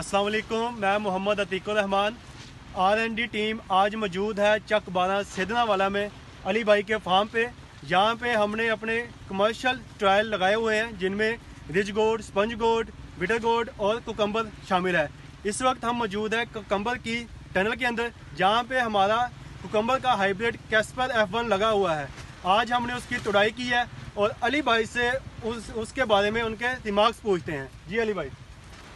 अस्सलाम वालेकुम, मैं मोहम्मद अतीकुर रहमान। R&D टीम आज मौजूद है चक 12 सैदनावाला में अली भाई के फार्म पे। यहाँ पे हमने अपने कमर्शियल ट्रायल लगाए हुए हैं जिनमें रिच गोड, स्पंज गोड, बिटर गोड और कुकम्बर शामिल है। इस वक्त हम मौजूद है कुकम्बर की टनल के अंदर, जहाँ पे हमारा कुकम्बर का हाइब्रिड कैस्पर F1 लगा हुआ है। आज हमने उसकी तुड़ाई की है और अली भाई से उसके बारे में उनके दिमाग पूछते हैं। जी अली भाई।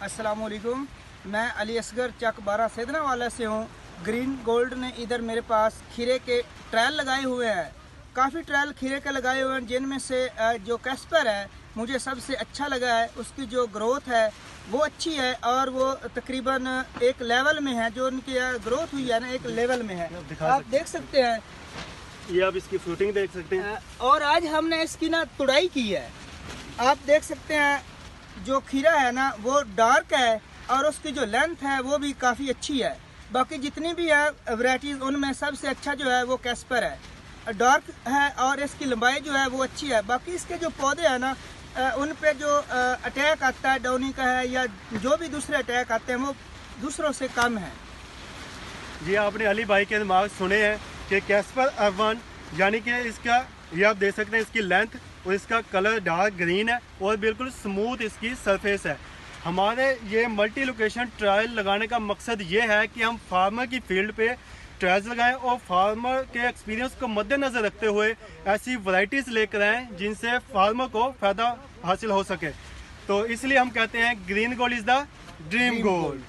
अस्सलाम वालेकुम, मैं अली असगर चक 12 सैदनावाला से हूँ। ग्रीन गोल्ड ने इधर मेरे पास खीरे के ट्रायल लगाए हुए हैं। काफ़ी ट्रायल खीरे के लगाए हुए हैं, जिनमें से जो कैस्पर है मुझे सबसे अच्छा लगा है। उसकी जो ग्रोथ है वो अच्छी है और वो तकरीबन एक लेवल में है। जो उनकी ग्रोथ हुई है ना, एक लेवल में है। आप देख सकते हैं, ये आप इसकी फ्रूटिंग देख सकते हैं। और आज हमने इसकी ना तुड़ाई की है। आप देख सकते हैं, जो खीरा है ना वो डार्क है और उसकी जो लेंथ है वो भी काफ़ी अच्छी है। बाकी जितनी भी है वैरायटीज़, उनमें सबसे अच्छा जो है वो कैस्पर है। डार्क है और इसकी लंबाई जो है वो अच्छी है। बाकी इसके जो पौधे हैं ना, उन पे जो अटैक आता है डाउनी का है या जो भी दूसरे अटैक आते हैं वो दूसरों से कम है। जी, आपने अली भाई के दिमाग सुने हैं कि कैस्पर F1 यानी कि इसका, ये आप देख सकते हैं, इसकी लेंथ और इसका कलर डार्क ग्रीन है और बिल्कुल स्मूथ इसकी सरफेस है। हमारे ये मल्टी लोकेशन ट्रायल लगाने का मकसद ये है कि हम फार्मर की फील्ड पे ट्रायल्स लगाएं और फार्मर के एक्सपीरियंस को मद्देनज़र रखते हुए ऐसी वैरायटीज़ लेकर आएँ जिनसे फार्मर को फ़ायदा हासिल हो सके। तो इसलिए हम कहते हैं green gold is the dream gold.